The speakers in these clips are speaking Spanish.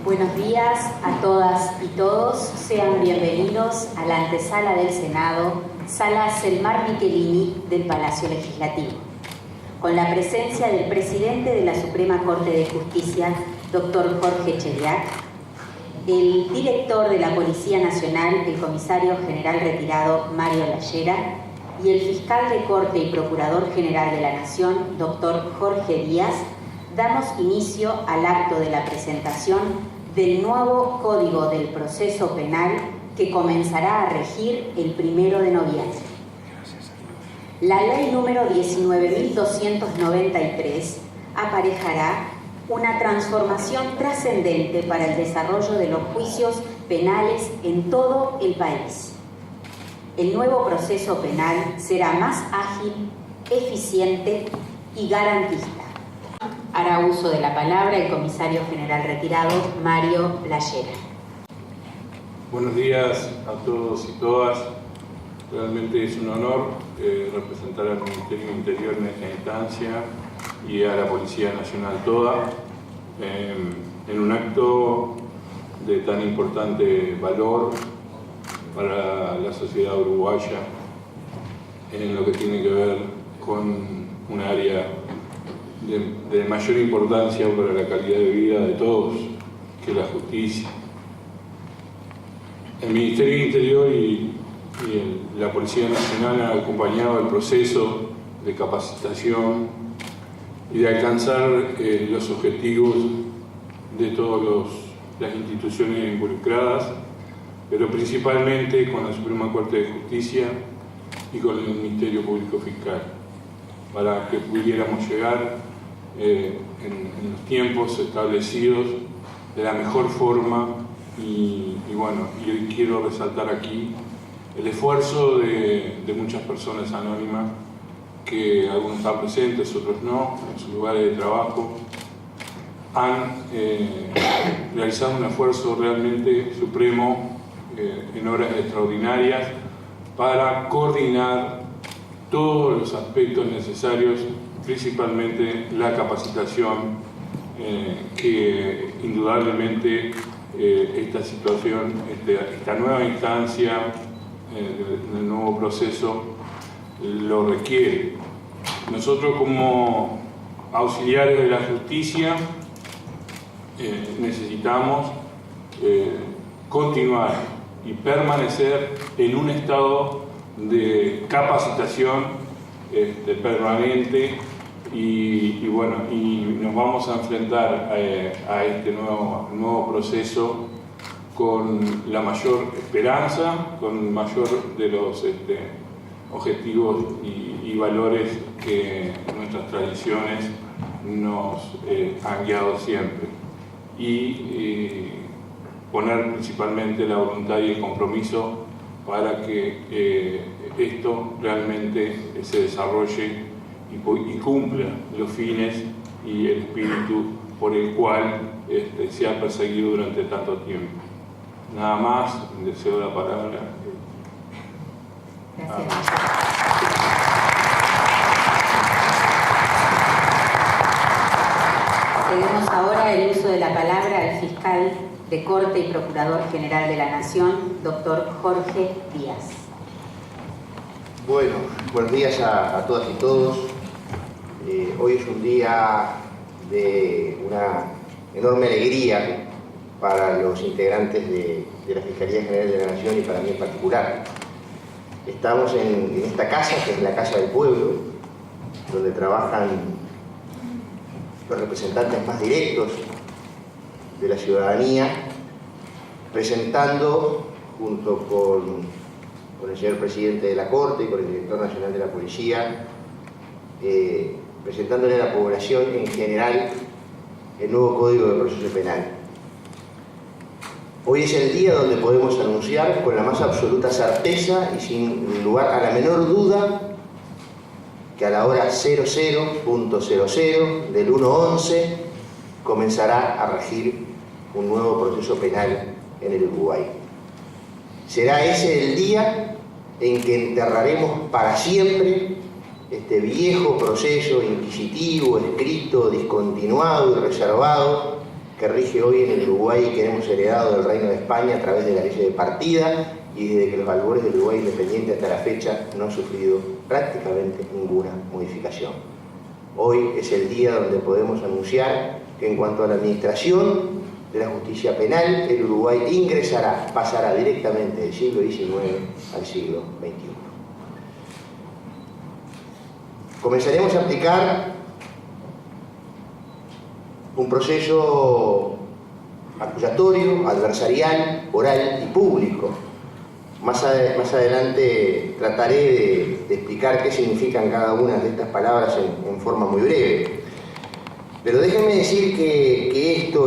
Buenos días a todas y todos. Sean bienvenidos a la antesala del Senado, Sala Selmar Michelini del Palacio Legislativo, con la presencia del presidente de la Suprema Corte de Justicia, doctor Jorge Chediak, el director de la Policía Nacional, el comisario general retirado Mario Lallera, y el fiscal de Corte y Procurador General de la Nación, doctor Jorge Díaz. Damos inicio al acto de la presentación del nuevo Código del Proceso Penal que comenzará a regir el 1 de noviembre. La ley número 19.293 aparejará una transformación trascendente para el desarrollo de los juicios penales en todo el país. El nuevo proceso penal será más ágil, eficiente y garantista. Hará uso de la palabra el comisario general retirado, Mario Lallera. Buenos días a todos y todas. Realmente es un honor representar al Ministerio del Interior en esta instancia y a la Policía Nacional toda en un acto de tan importante valor para la sociedad uruguaya en lo que tiene que ver con un área de mayor importancia para la calidad de vida de todos, que es la justicia. El Ministerio del Interior y la Policía Nacional han acompañado el proceso de capacitación y de alcanzar los objetivos de todas las instituciones involucradas, pero principalmente con la Suprema Corte de Justicia y con el Ministerio Público Fiscal, para que pudiéramos llegar en los tiempos establecidos de la mejor forma. Y bueno, y hoy quiero resaltar aquí el esfuerzo de muchas personas anónimas, que algunos están presentes, otros no, en sus lugares de trabajo. Han realizado un esfuerzo realmente supremo en horas extraordinarias para coordinar todos los aspectos necesarios, principalmente la capacitación, que indudablemente esta situación, esta nueva instancia del nuevo proceso lo requiere. Nosotros, como auxiliares de la justicia, necesitamos continuar y permanecer en un estado de capacitación permanente y bueno, y nos vamos a enfrentar a este nuevo proceso con la mayor esperanza, con el mayor de los objetivos y valores que nuestras tradiciones nos han guiado siempre, y poner principalmente la voluntad y el compromiso para que esto realmente se desarrolle y cumpla los fines y el espíritu por el cual se ha perseguido durante tanto tiempo. Nada más, deseo la palabra. Gracias. Cedemos ahora el uso de la palabra al fiscal de Corte y Procurador General de la Nación, doctor Jorge Díaz. Bueno, buenos días a todas y todos. Hoy es un día de una enorme alegría para los integrantes de la Fiscalía General de la Nación y para mí en particular. Estamos en esta casa, que es la Casa del Pueblo, donde trabajan los representantes más directos de la ciudadanía, presentando, junto con el señor presidente de la Corte y con el director nacional de la Policía, presentándole a la población en general el nuevo Código de Proceso Penal. Hoy es el día donde podemos anunciar con la más absoluta certeza y sin lugar a la menor duda que a la hora 00.00 del 1/11 comenzará a regir un nuevo proceso penal en el Uruguay. Será ese el día en que enterraremos para siempre este viejo proceso inquisitivo, escrito, discontinuado y reservado que rige hoy en el Uruguay y que hemos heredado del Reino de España a través de la ley de partida, y desde que los albores del Uruguay independiente hasta la fecha no ha sufrido prácticamente ninguna modificación. Hoy es el día donde podemos anunciar que en cuanto a la administración de la justicia penal, el Uruguay pasará directamente del siglo XIX al siglo XXI. Comenzaremos a aplicar un proceso acusatorio, adversarial, oral y público. Más adelante trataré de explicar qué significan cada una de estas palabras en forma muy breve. Pero déjenme decir que esto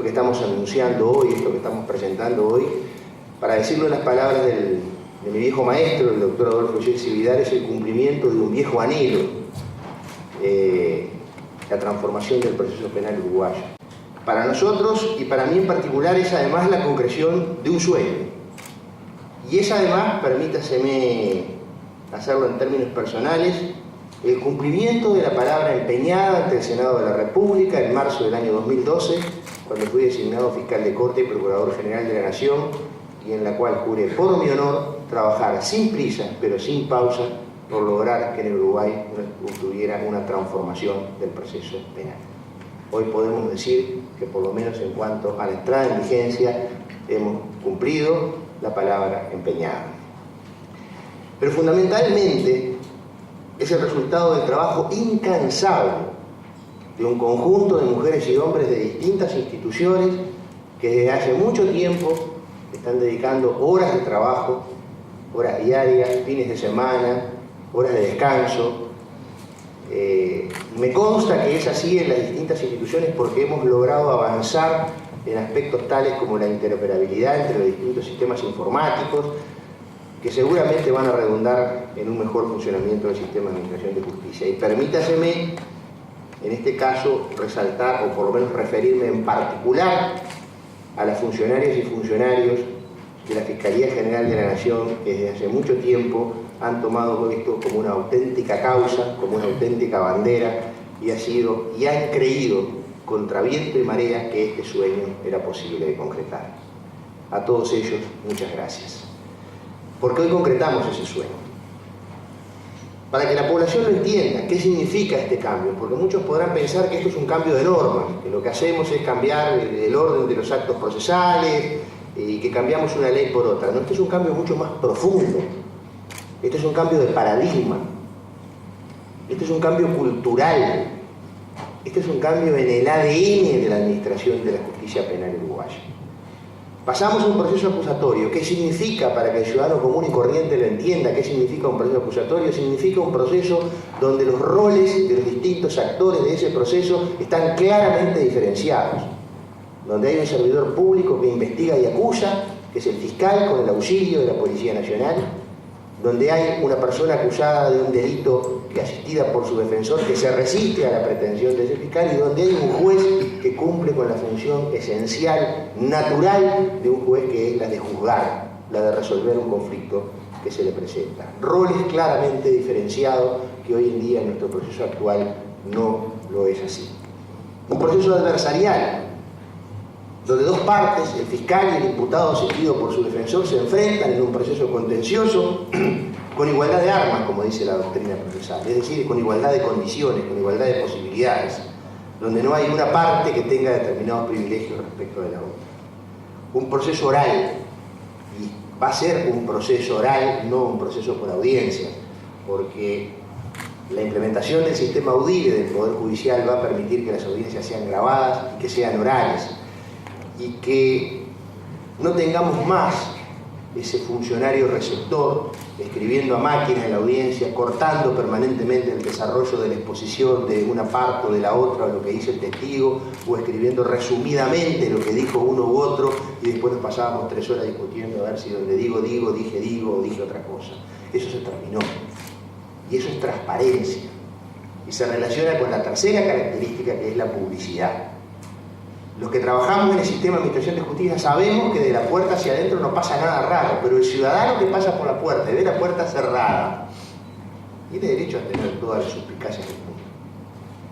que estamos anunciando hoy, esto que estamos presentando hoy, para decirlo en las palabras de mi viejo maestro, el doctor Adolfo Yeltsin Vidal, es el cumplimiento de un viejo anhelo, la transformación del proceso penal uruguayo. Para nosotros, y para mí en particular, es además la concreción de un sueño. Y es además, permítaseme hacerlo en términos personales, el cumplimiento de la palabra empeñada ante el Senado de la República en marzo del año 2012, cuando fui designado fiscal de corte y procurador general de la Nación, y en la cual juré por mi honor trabajar sin prisa, pero sin pausa, por lograr que en el Uruguay tuviera una transformación del proceso penal. Hoy podemos decir que por lo menos en cuanto a la entrada en vigencia hemos cumplido la palabra empeñada. Pero fundamentalmente es el resultado del trabajo incansable de un conjunto de mujeres y hombres de distintas instituciones que desde hace mucho tiempo están dedicando horas de trabajo, horas diarias, fines de semana, horas de descanso. Me consta que es así en las distintas instituciones porque hemos logrado avanzar en aspectos tales como la interoperabilidad entre los distintos sistemas informáticos, que seguramente van a redundar en un mejor funcionamiento del sistema de administración de justicia. Y permítaseme, en este caso, resaltar, o por lo menos referirme en particular, a las funcionarias y funcionarios de la Fiscalía General de la Nación, que desde hace mucho tiempo han tomado esto como una auténtica causa, como una auténtica bandera, y han creído contra viento y marea que este sueño era posible de concretar. A todos ellos, muchas gracias. Porque hoy concretamos ese sueño. Para que la población lo entienda, ¿qué significa este cambio? Porque muchos podrán pensar que esto es un cambio de normas, que lo que hacemos es cambiar el orden de los actos procesales y que cambiamos una ley por otra. No, este es un cambio mucho más profundo. Este es un cambio de paradigma. Este es un cambio cultural. Este es un cambio en el ADN de la administración de la justicia penal uruguaya. Pasamos a un proceso acusatorio. ¿Qué significa, para que el ciudadano común y corriente lo entienda, qué significa un proceso acusatorio? Significa un proceso donde los roles de los distintos actores de ese proceso están claramente diferenciados. Donde hay un servidor público que investiga y acusa, que es el fiscal con el auxilio de la Policía Nacional. Donde hay una persona acusada de un delito que asistida por su defensor que se resiste a la pretensión de ese fiscal, y donde hay un juez que cumple con la función esencial, natural de un juez, que es la de juzgar, la de resolver un conflicto que se le presenta. Roles claramente diferenciados que hoy en día en nuestro proceso actual no lo es así. Un proceso adversarial, donde dos partes, el fiscal y el imputado asistido por su defensor, se enfrentan en un proceso contencioso con igualdad de armas, como dice la doctrina procesal, es decir, con igualdad de condiciones, con igualdad de posibilidades, donde no hay una parte que tenga determinados privilegios respecto de la otra. Un proceso oral, y va a ser un proceso oral, no un proceso por audiencia, porque la implementación del sistema audible del Poder Judicial va a permitir que las audiencias sean grabadas y que sean orales, y que no tengamos más ese funcionario receptor escribiendo a máquina en la audiencia, cortando permanentemente el desarrollo de la exposición de una parte o de la otra, o lo que dice el testigo, o escribiendo resumidamente lo que dijo uno u otro, y después nos pasábamos 3 horas discutiendo a ver si donde digo, dije o dije otra cosa. Eso se terminó. Y eso es transparencia. Y se relaciona con la tercera característica, que es la publicidad. Los que trabajamos en el sistema de administración de justicia sabemos que de la puerta hacia adentro no pasa nada raro, pero el ciudadano que pasa por la puerta y ve la puerta cerrada tiene derecho a tener todas las suspicacias del mundo.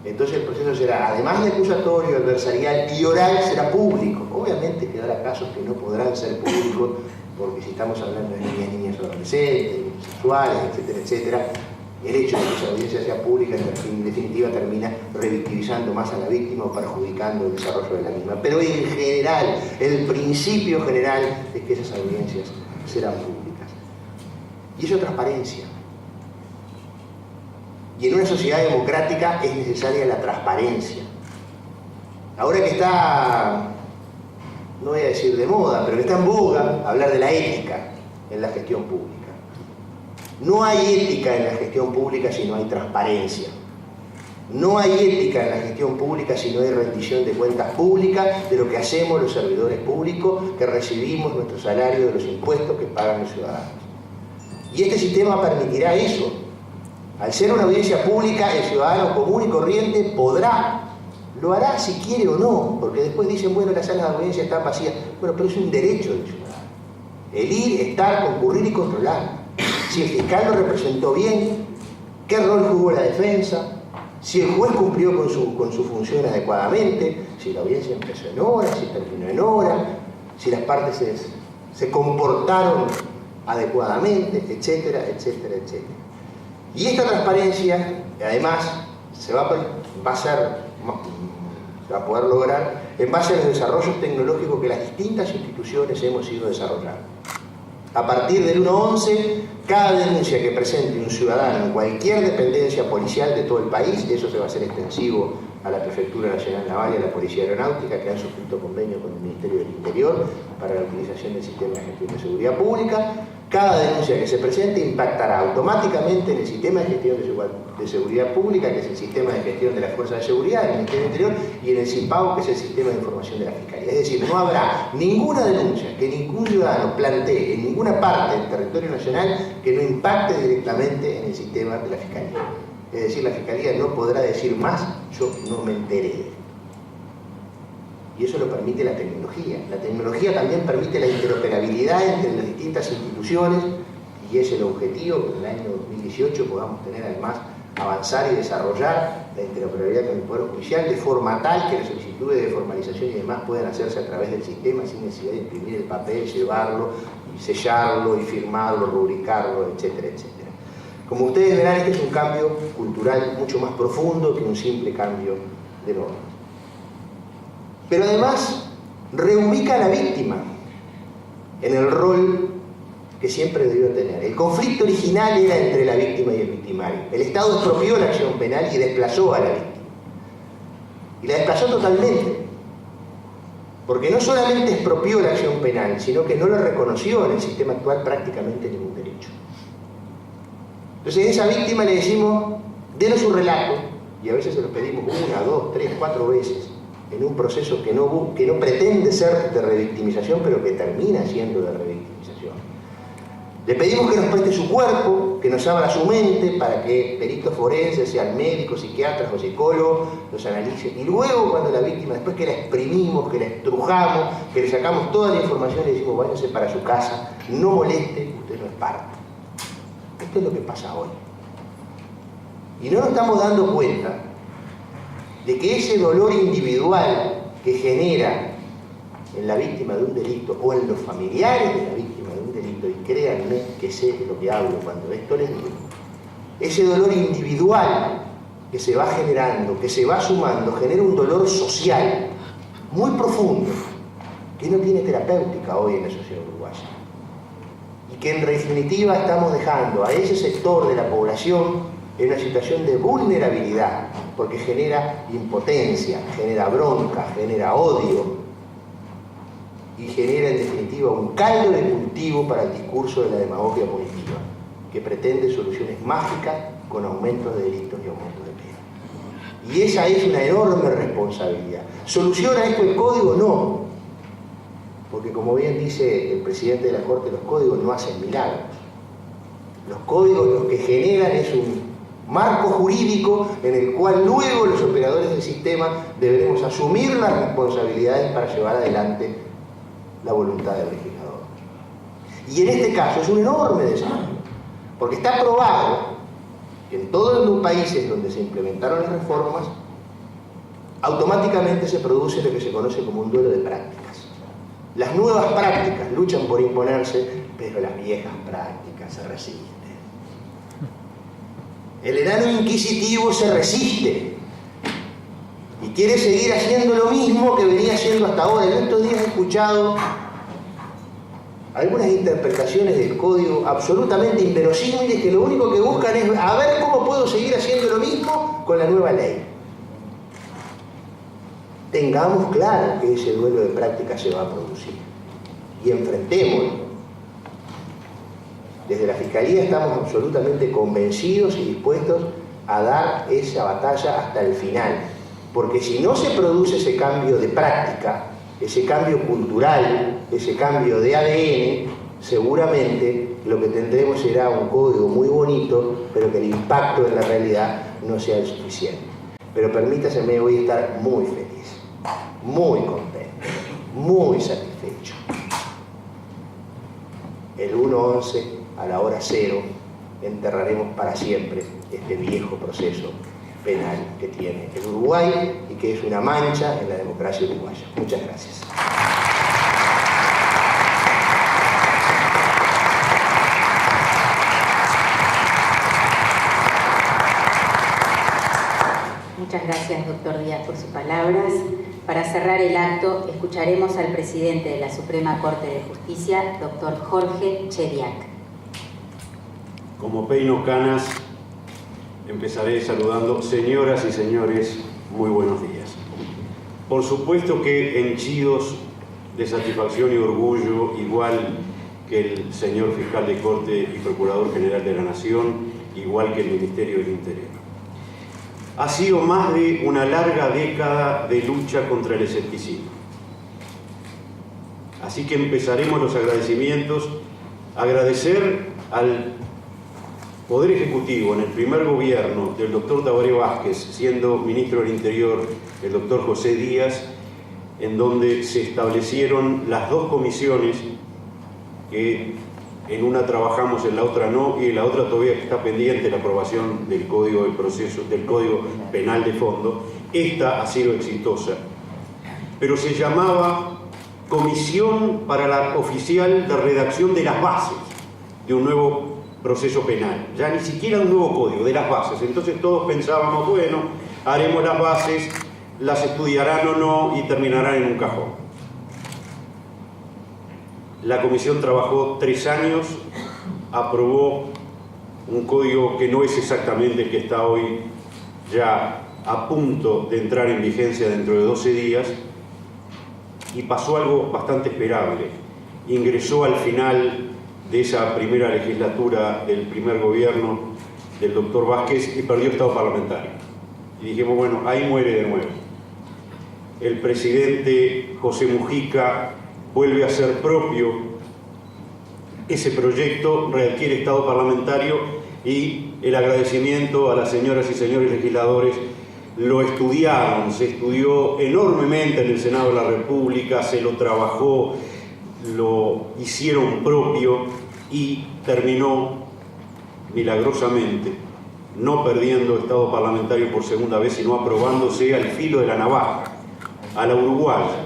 Entonces el proceso será, además de acusatorio, adversarial y oral, será público. Obviamente quedará casos que no podrán ser públicos, porque si estamos hablando de niñas o adolescentes, sexuales, etcétera, etcétera, el hecho de que esa audiencia sea pública en definitiva termina revictimizando más a la víctima o perjudicando el desarrollo de la misma. Pero en general, el principio general es que esas audiencias serán públicas. Y eso es transparencia. Y en una sociedad democrática es necesaria la transparencia. Ahora que está, no voy a decir de moda, pero que está en boga hablar de la ética en la gestión pública. No hay ética en la gestión pública si no hay transparencia. No hay ética en la gestión pública si no hay rendición de cuentas públicas de lo que hacemos los servidores públicos que recibimos nuestro salario de los impuestos que pagan los ciudadanos. Y este sistema permitirá eso. Al ser una audiencia pública, el ciudadano común y corriente podrá, lo hará si quiere o no, porque después dicen, bueno, las salas de audiencia están vacías. Bueno, pero es un derecho del ciudadano. El ir, estar, concurrir y controlar. Si el fiscal lo representó bien, qué rol jugó la defensa, si el juez cumplió con su función adecuadamente, si la audiencia empezó en hora, si terminó en hora, si las partes se comportaron adecuadamente, etcétera, etcétera, etcétera. Y esta transparencia, además, se va a poder lograr en base a los desarrollos tecnológicos que las distintas instituciones hemos ido desarrollando. A partir del 1-11, cada denuncia que presente un ciudadano en cualquier dependencia policial de todo el país, eso se va a hacer extensivo a la Prefectura Nacional Naval y a la Policía Aeronáutica, que han suscrito convenio con el Ministerio del Interior para la utilización del sistema de gestión de seguridad pública. Cada denuncia que se presente impactará automáticamente en el sistema de gestión de seguridad pública, que es el sistema de gestión de las fuerzas de seguridad del Ministerio del Interior, y en el CIPAO, que es el sistema de información de la Fiscalía. Es decir, no habrá ninguna denuncia que ningún ciudadano plantee en ninguna parte del territorio nacional que no impacte directamente en el sistema de la Fiscalía. Es decir, la Fiscalía no podrá decir más, yo no me enteré. Y eso lo permite la tecnología. La tecnología también permite la interoperabilidad entre las distintas instituciones, y es el objetivo que en el año 2018 podamos tener, además, avanzar y desarrollar la interoperabilidad con el Poder Judicial de forma tal que las solicitudes de formalización y demás puedan hacerse a través del sistema sin necesidad de imprimir el papel, llevarlo, y sellarlo, y firmarlo, rubricarlo, etcétera, etcétera. Como ustedes verán, este es un cambio cultural mucho más profundo que un simple cambio de normas. Pero además reubica a la víctima en el rol que siempre debió tener. El conflicto original era entre la víctima y el victimario. El Estado expropió la acción penal y desplazó a la víctima. Y la desplazó totalmente. Porque no solamente expropió la acción penal, sino que no lo reconoció en el sistema actual prácticamente ningún derecho. Entonces a esa víctima le decimos, denos su relato, y a veces se lo pedimos 1, 2, 3, 4 veces, en un proceso que no pretende ser de revictimización, pero que termina siendo de revictimización. Le pedimos que nos preste su cuerpo, que nos abra su mente, para que peritos forenses, sean médicos, psiquiatras o psicólogos, los analicen. Y luego, cuando la víctima, después que la exprimimos, que la estrujamos, que le sacamos toda la información, le decimos, váyase para su casa, no moleste, usted no es parte. Esto es lo que pasa hoy. Y no nos estamos dando cuenta de que ese dolor individual que genera en la víctima de un delito o en los familiares de la víctima de un delito, y créanme que sé de lo que hablo cuando esto les digo, ese dolor individual que se va generando, que se va sumando, genera un dolor social muy profundo que no tiene terapéutica hoy en la sociedad uruguaya. Y que en definitiva estamos dejando a ese sector de la población en una situación de vulnerabilidad, porque genera impotencia, genera bronca, genera odio y genera en definitiva un caldo de cultivo para el discurso de la demagogia punitiva, que pretende soluciones mágicas con aumentos de delitos y aumentos de pena. Y esa es una enorme responsabilidad. ¿Soluciona esto el código? No. Porque como bien dice el presidente de la Corte, los códigos no hacen milagros. Los códigos lo que generan es un marco jurídico en el cual luego los operadores del sistema deberemos asumir las responsabilidades para llevar adelante la voluntad del legislador. Y en este caso es un enorme desafío, porque está probado que en todos los países donde se implementaron las reformas, automáticamente se produce lo que se conoce como un duelo de prácticas. Las nuevas prácticas luchan por imponerse, pero las viejas prácticas se resisten. El enano inquisitivo se resiste y quiere seguir haciendo lo mismo que venía haciendo hasta ahora. En estos días he escuchado algunas interpretaciones del código absolutamente inverosímiles que lo único que buscan es a ver cómo puedo seguir haciendo lo mismo con la nueva ley. Tengamos claro que ese duelo de práctica se va a producir y enfrentémoslo. Desde la Fiscalía estamos absolutamente convencidos y dispuestos a dar esa batalla hasta el final, porque si no se produce ese cambio de práctica, ese cambio cultural, ese cambio de ADN, seguramente lo que tendremos será un código muy bonito, pero que el impacto en la realidad no sea el suficiente. Pero permítaseme hoy estar muy feliz, muy contento, muy satisfecho. El 1/11, a la hora 0, enterraremos para siempre este viejo proceso penal que tiene el Uruguay y que es una mancha en la democracia uruguaya. Muchas gracias. Muchas gracias, doctor Díaz, por sus palabras. Para cerrar el acto, escucharemos al presidente de la Suprema Corte de Justicia, doctor Jorge Chediak. Como peino canas, empezaré saludando, señoras y señores, muy buenos días. Por supuesto que henchidos de satisfacción y orgullo, igual que el señor fiscal de Corte y Procurador General de la Nación, igual que el Ministerio del Interior. Ha sido más de una larga década de lucha contra el escepticismo. Así que empezaremos los agradecimientos. Agradecer al Poder Ejecutivo en el primer gobierno del doctor Tabaré Vázquez, siendo ministro del Interior el doctor José Díaz, en donde se establecieron las dos comisiones, que en una trabajamos, en la otra no, y en la otra todavía está pendiente la aprobación del Código de Proceso, del Código Penal de Fondo. Esta ha sido exitosa, pero se llamaba Comisión para la Oficial de Redacción de las Bases de un nuevo proceso penal, ya ni siquiera un nuevo código, de las bases. Entonces todos pensábamos, bueno, haremos las bases, las estudiarán o no y terminarán en un cajón. La comisión trabajó 3 años, aprobó un código que no es exactamente el que está hoy, ya a punto de entrar en vigencia dentro de 12 días, y pasó algo bastante esperable. Ingresó al final de esa primera legislatura del primer gobierno del doctor Vázquez y perdió estado parlamentario. Y dijimos, bueno, ahí muere de nuevo. El presidente José Mujica vuelve a hacer propio ese proyecto, readquiere estado parlamentario, y el agradecimiento a las señoras y señores legisladores. Lo estudiaron, se estudió enormemente en el Senado de la República, se lo trabajó, lo hicieron propio y terminó milagrosamente no perdiendo estado parlamentario por segunda vez, sino aprobándose al filo de la navaja, a la uruguaya,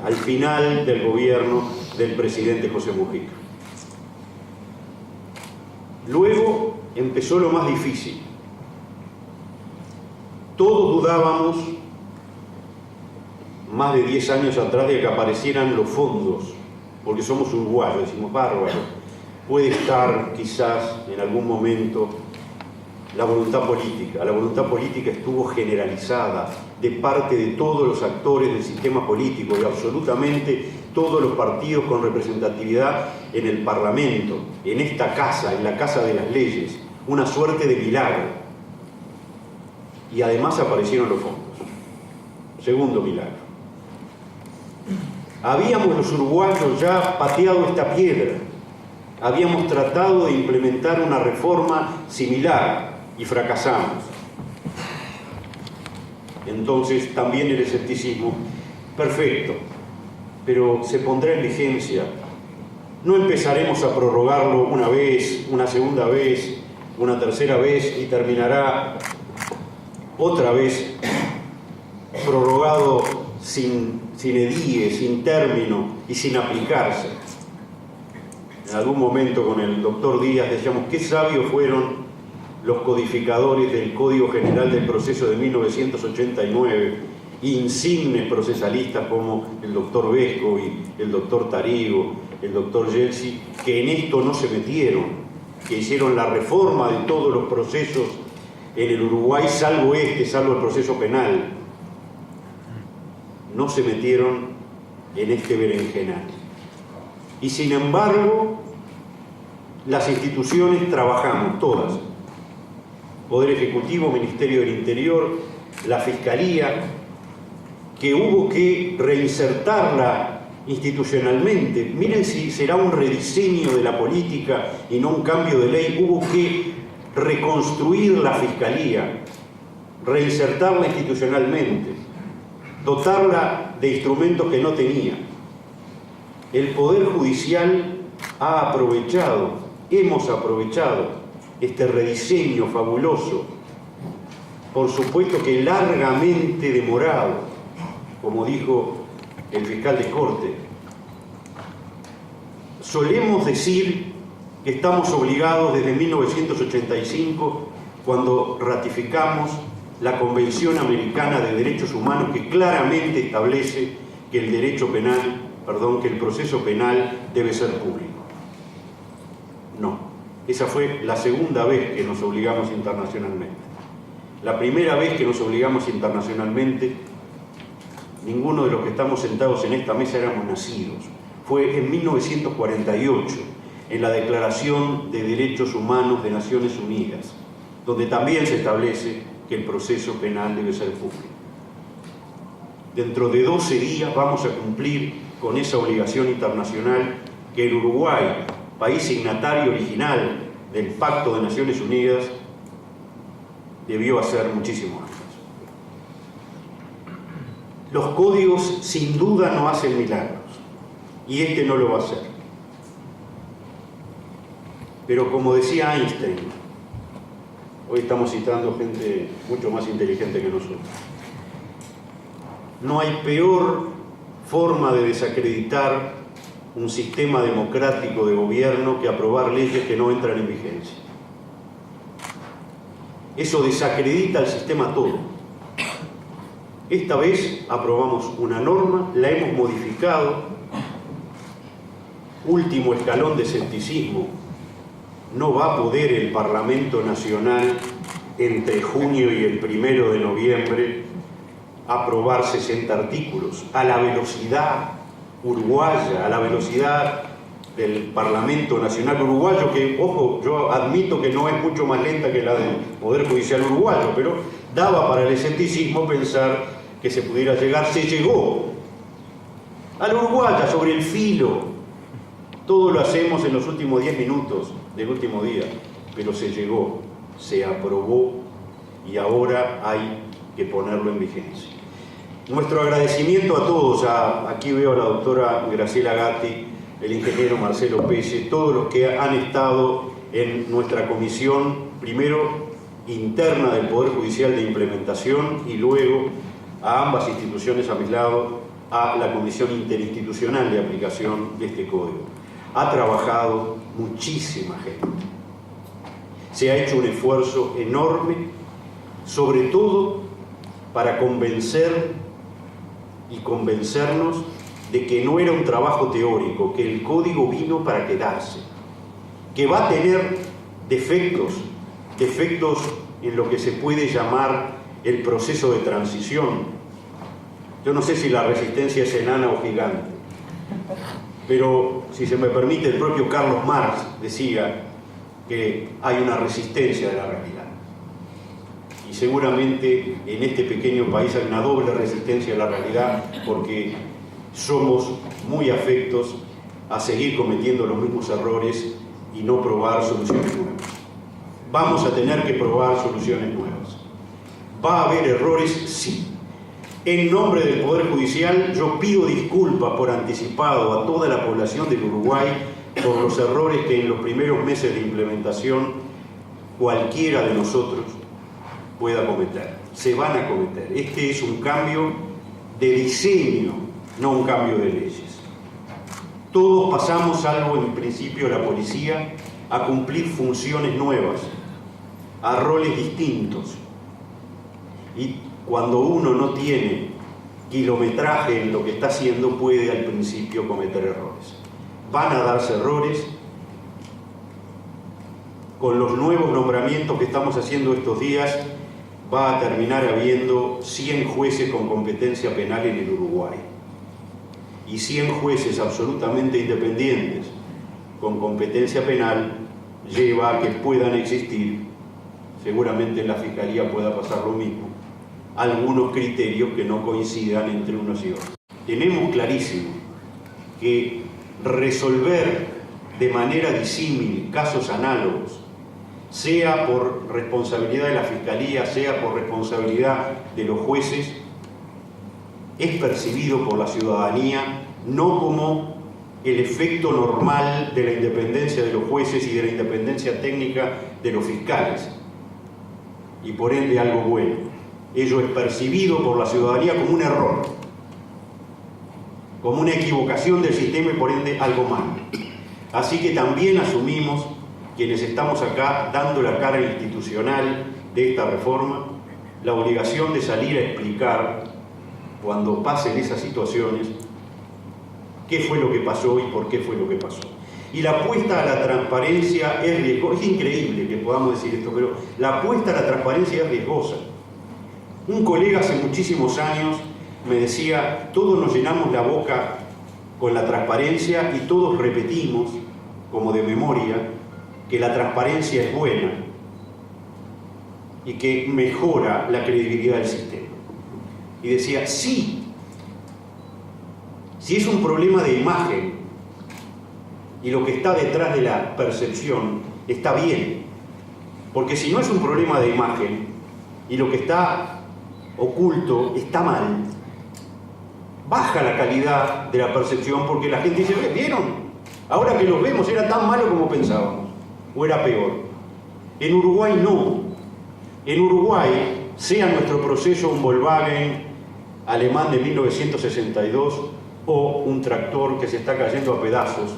al final del gobierno del presidente José Mujica. Luego empezó lo más difícil. Todos dudábamos, más de 10 años atrás, de que aparecieran los fondos, porque somos uruguayos, decimos, bárbaro, puede estar quizás en algún momento la voluntad política. La voluntad política estuvo generalizada de parte de todos los actores del sistema político, de absolutamente todos los partidos con representatividad en el Parlamento, en esta casa, en la Casa de las Leyes, una suerte de milagro. Y además aparecieron los fondos. Segundo milagro. Habíamos los uruguayos ya pateado esta piedra. Habíamos tratado de implementar una reforma similar y fracasamos. Entonces también el escepticismo, perfecto, pero se pondrá en vigencia. No empezaremos a prorrogarlo una vez, una segunda vez, una tercera vez y terminará otra vez prorrogado sin edie, sin término y sin aplicarse. En algún momento con el doctor Díaz decíamos qué sabios fueron los codificadores del Código General del Proceso de 1989, insignes procesalistas como el doctor Vesco y el doctor Tarigo, el doctor Yeltsin, que en esto no se metieron, que hicieron la reforma de todos los procesos en el Uruguay, salvo el proceso penal. No se metieron en este berenjenal. Y sin embargo, las instituciones trabajamos, todas. Poder Ejecutivo, Ministerio del Interior, la Fiscalía, que hubo que reinsertarla institucionalmente. Miren si será un rediseño de la política y no un cambio de ley. Hubo que reconstruir la Fiscalía, reinsertarla institucionalmente, dotarla de instrumentos que no tenía. El Poder Judicial ha aprovechado, hemos aprovechado este rediseño fabuloso, por supuesto que largamente demorado, como dijo el fiscal de Corte. Solemos decir que estamos obligados desde 1985, cuando ratificamos la Convención Americana de Derechos Humanos, que claramente establece que el derecho penal, que el proceso penal debe ser público. No, esa fue la segunda vez que nos obligamos internacionalmente. La primera vez que nos obligamos internacionalmente, ninguno de los que estamos sentados en esta mesa éramos nacidos. Fue en 1948, en la Declaración de Derechos Humanos de Naciones Unidas, donde también se establece que el proceso penal debe ser público. Dentro de 12 días vamos a cumplir con esa obligación internacional que el Uruguay, país signatario original del Pacto de Naciones Unidas, debió hacer muchísimo antes. Los códigos sin duda no hacen milagros, y este no lo va a hacer. Pero como decía Einstein, hoy estamos citando gente mucho más inteligente que nosotros, no hay peor forma de desacreditar un sistema democrático de gobierno que aprobar leyes que no entran en vigencia. Eso desacredita el sistema todo. Esta vez aprobamos una norma, la hemos modificado, último escalón de escepticismo. No va a poder el Parlamento Nacional entre junio y el 1 de noviembre aprobar 60 artículos a la velocidad uruguaya, a la velocidad del Parlamento Nacional uruguayo, que, ojo, yo admito que no es mucho más lenta que la del Poder Judicial uruguayo, pero daba para el escepticismo pensar que se pudiera llegar. Se llegó a la uruguaya sobre el filo. Todo lo hacemos en los últimos 10 minutos del último día, pero se llegó, se aprobó y ahora hay que ponerlo en vigencia. Nuestro agradecimiento a todos, aquí veo a la doctora Graciela Gatti, el ingeniero Marcelo Pelle, todos los que han estado en nuestra comisión, primero interna del Poder Judicial de Implementación y luego a ambas instituciones a mis lados, a la Comisión Interinstitucional de Aplicación de este Código. Ha trabajado muchísima gente. Se ha hecho un esfuerzo enorme, sobre todo para convencer y convencernos de que no era un trabajo teórico, que el código vino para quedarse, que va a tener defectos en lo que se puede llamar el proceso de transición. Yo no sé si la resistencia es enana o gigante, pero si se me permite, el propio Carlos Marx decía que hay una resistencia de la realidad. Y seguramente en este pequeño país hay una doble resistencia a la realidad, porque somos muy afectos a seguir cometiendo los mismos errores y no probar soluciones nuevas. Vamos a tener que probar soluciones nuevas. ¿Va a haber errores? Sí. En nombre del Poder Judicial, yo pido disculpas por anticipado a toda la población del Uruguay por los errores que en los primeros meses de implementación cualquiera de nosotros pueda cometer. Se van a cometer. Este es un cambio de diseño, no un cambio de leyes. Todos pasamos, salvo en principio la policía, a cumplir funciones nuevas, a roles distintos. Y cuando uno no tiene kilometraje en lo que está haciendo, puede al principio cometer errores. Van a darse errores. Con los nuevos nombramientos que estamos haciendo estos días, va a terminar habiendo 100 jueces con competencia penal en el Uruguay. Y 100 jueces absolutamente independientes con competencia penal lleva a que puedan existir, seguramente en la Fiscalía pueda pasar lo mismo, algunos criterios que no coincidan entre unos y otros. Tenemos clarísimo que resolver de manera disímil casos análogos, sea por responsabilidad de la Fiscalía, sea por responsabilidad de los jueces, es percibido por la ciudadanía no como el efecto normal de la independencia de los jueces y de la independencia técnica de los fiscales, y por ende algo bueno. Ello es percibido por la ciudadanía como un error, como una equivocación del sistema y por ende algo malo. Así que también asumimos, quienes estamos acá dando la cara institucional de esta reforma, la obligación de salir a explicar, cuando pasen esas situaciones, qué fue lo que pasó y por qué fue lo que pasó. Y la apuesta a la transparencia es riesgosa. Es increíble que podamos decir esto, pero la apuesta a la transparencia es riesgosa. Un colega hace muchísimos años me decía, todos nos llenamos la boca con la transparencia y todos repetimos, como de memoria, que la transparencia es buena y que mejora la credibilidad del sistema. Y decía, sí, si es un problema de imagen y lo que está detrás de la percepción está bien, porque si no es un problema de imagen y lo que está oculto está mal, baja la calidad de la percepción porque la gente dice, ¿vieron? Ahora que los vemos era tan malo como pensábamos, o era peor. En Uruguay no. En Uruguay, sea nuestro proceso un Volkswagen alemán de 1962 o un tractor que se está cayendo a pedazos,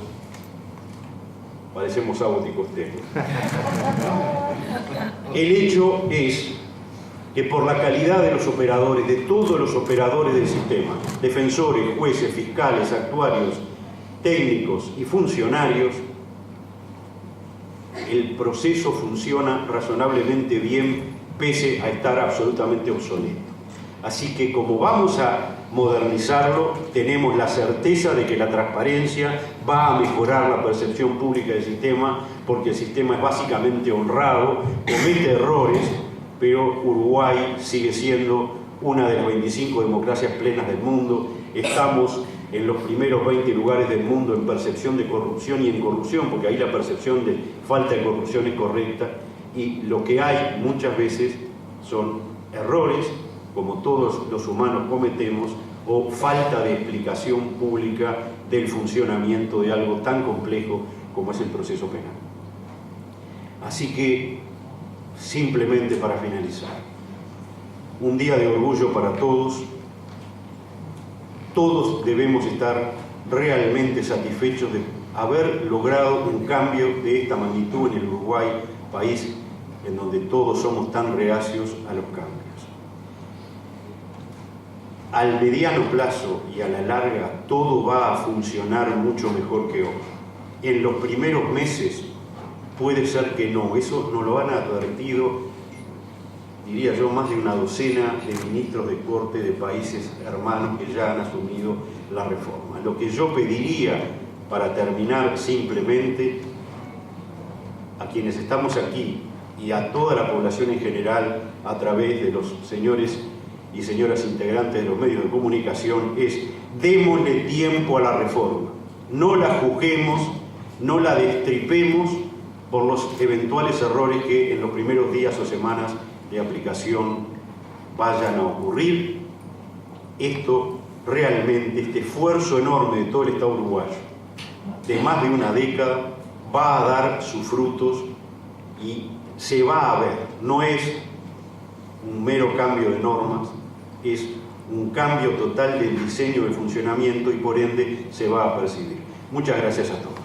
parecemos Abbott y Costello. El hecho es que por la calidad de los operadores, de todos los operadores del sistema, defensores, jueces, fiscales, actuarios, técnicos y funcionarios, el proceso funciona razonablemente bien pese a estar absolutamente obsoleto. Así que como vamos a modernizarlo, tenemos la certeza de que la transparencia va a mejorar la percepción pública del sistema, porque el sistema es básicamente honrado, comete errores, pero Uruguay sigue siendo una de las 25 democracias plenas del mundo. Estamos en los primeros 20 lugares del mundo en percepción de corrupción y en corrupción, porque ahí la percepción de falta de corrupción es correcta, y lo que hay muchas veces son errores, como todos los humanos cometemos, o falta de explicación pública del funcionamiento de algo tan complejo como es el proceso penal. Así que, simplemente para finalizar, un día de orgullo para todos. Todos debemos estar realmente satisfechos de haber logrado un cambio de esta magnitud en el Uruguay, país en donde todos somos tan reacios a los cambios. Al mediano plazo y a la larga todo va a funcionar mucho mejor que hoy. En los primeros meses puede ser que no, eso nos lo han advertido, diría yo, más de una docena de ministros de corte de países hermanos que ya han asumido la reforma. Lo que yo pediría, para terminar simplemente, a quienes estamos aquí y a toda la población en general, a través de los señores y señoras integrantes de los medios de comunicación, es: démosle tiempo a la reforma, no la juzguemos, no la destripemos por los eventuales errores que en los primeros días o semanas de aplicación vayan a ocurrir. Esto realmente, este esfuerzo enorme de todo el Estado uruguayo, de más de una década, va a dar sus frutos y se va a ver, no es un mero cambio de normas, es un cambio total del diseño de funcionamiento y por ende se va a percibir. Muchas gracias a todos.